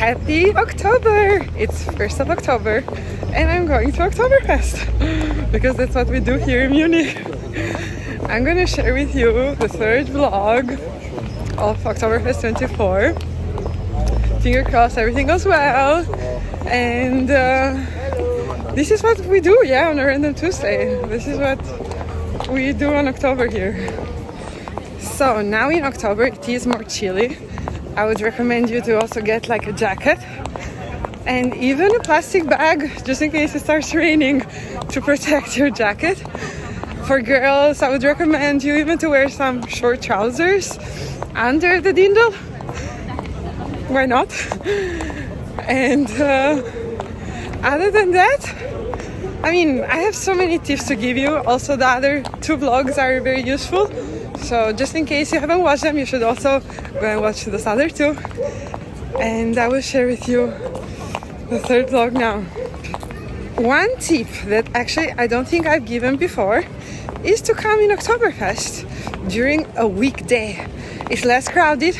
Happy October! It's 1st of October and I'm going to Oktoberfest because that's what we do here in Munich. I'm gonna share with you the third vlog of Oktoberfest 24. Finger crossed everything goes well, and this is what we do, yeah, on a random Tuesday. This is what we do on October here. So now in October it is more chilly. I would recommend you to also get like a jacket and even a plastic bag just in case it starts raining to protect your jacket. For girls, I would recommend you even to wear some short trousers under the dindel. Why not? And other than that, I mean, I have so many tips to give you. Also, the other two vlogs are very useful. So just in case you haven't watched them, you should also go and watch those other two. And I will share with you the third vlog now. One tip that actually I don't think I've given before is to come in Oktoberfest during a weekday. It's less crowded,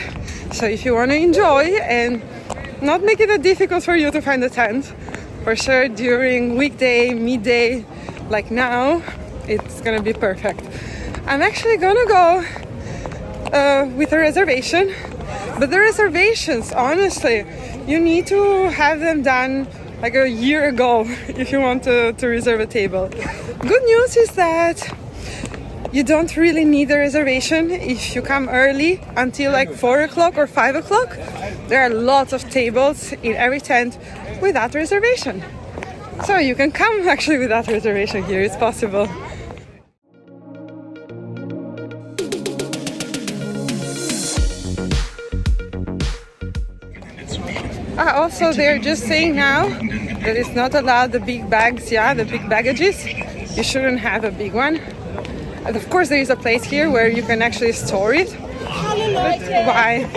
so if you want to enjoy and not make it that difficult for you to find a tent, for sure during weekday, midday, like now, it's gonna be perfect. I'm actually gonna go with a reservation, but the reservations, honestly, you need to have them done like a year ago if you want to reserve a table. Good news is that you don't really need a reservation if you come early until like 4 o'clock or 5 o'clock. There are lots of tables in every tent without reservation. So you can come actually without reservation here, it's possible. Also, they're just saying now that it's not allowed the big bags, yeah, the big baggages. You shouldn't have a big one. And of course, there is a place here where you can actually store it. But why?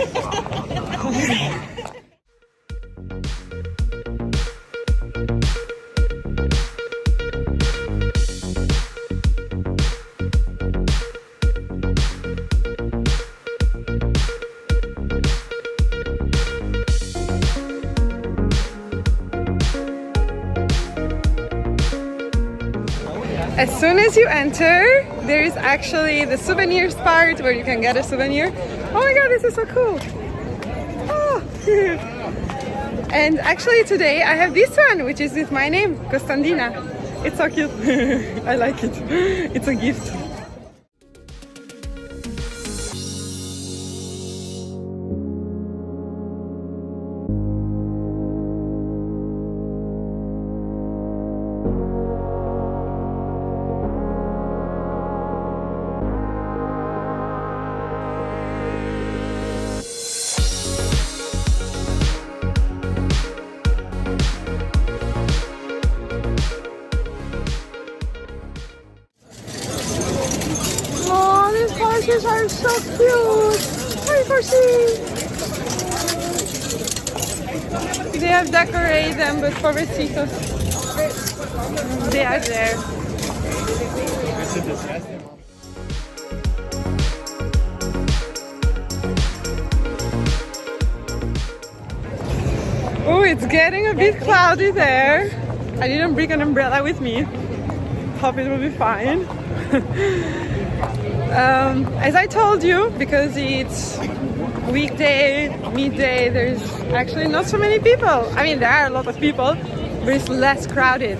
As soon as you enter, there is actually the souvenirs part where you can get a souvenir. Oh my god, this is so cool! Oh. And actually today I have this one, which is with my name, Kostandiina. It's so cute. I like it. It's a gift. Horses are so cute! Hi, horses! They have decorated them, but pobrecitos, they are there. Oh, it's getting a bit cloudy there. I didn't bring an umbrella with me. Hope it will be fine. As I told you, because it's weekday, midday, there's actually not so many people. I mean, there are a lot of people, but it's less crowded.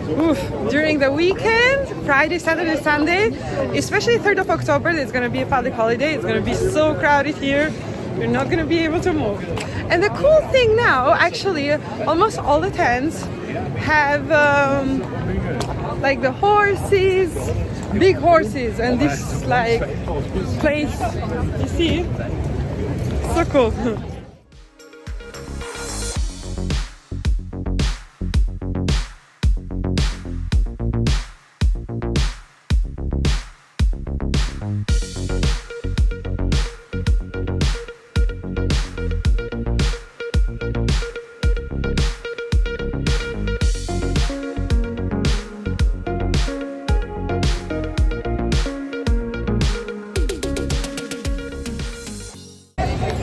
Oof. During the weekend, Friday, Saturday, Sunday, especially 3rd of October, there's going to be a public holiday. It's going to be so crowded here. You're not going to be able to move. And the cool thing now, actually, almost all the tents have like the horses, big horses, and this like place, you see, so cool.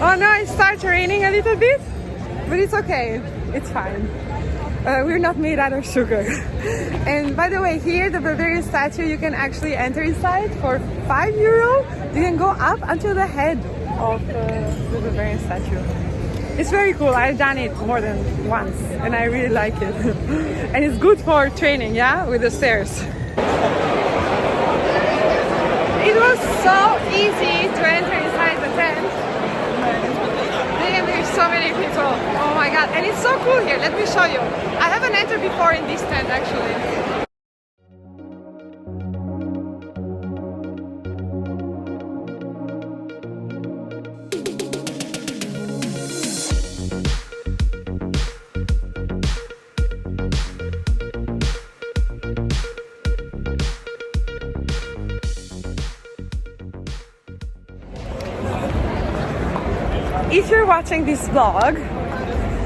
Oh no, it starts raining a little bit. but it's okay. It's fine. We're not made out of sugar. And by the way, here the Bavarian statue, you can actually enter inside for €5. You can go up until the head of the Bavarian statue. It's very cool. I've done it more than once and I really like it. And it's good for training, yeah, with the stairs. It was so easy to enter inside the tent. There's so many people. Oh my god, and it's so cool here. Let me show you. I haven't entered before in this tent actually. If you're watching this vlog,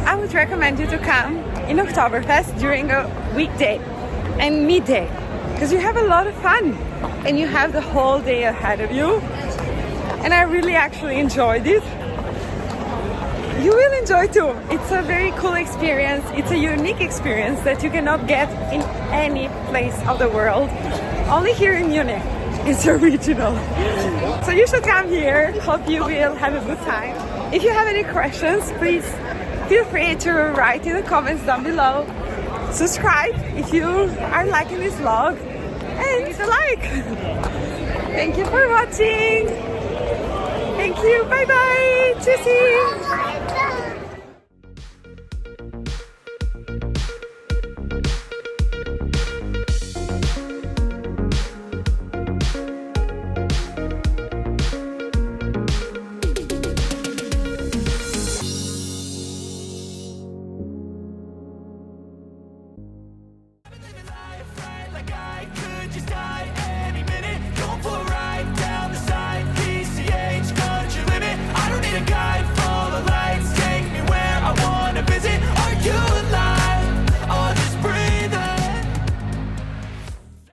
I would recommend you to come in Oktoberfest during a weekday and midday, because you have a lot of fun and you have the whole day ahead of you. And I really actually enjoyed it. You will enjoy too. It's a very cool experience. It's a unique experience that you cannot get in any place of the world. Only here in Munich. It's original. So you should come here. Hope you will have a good time. If you have any questions, please feel free to write in the comments down below. Subscribe if you are liking this vlog and hit a like. Thank you for watching. Thank you. Bye bye. Tschüssi.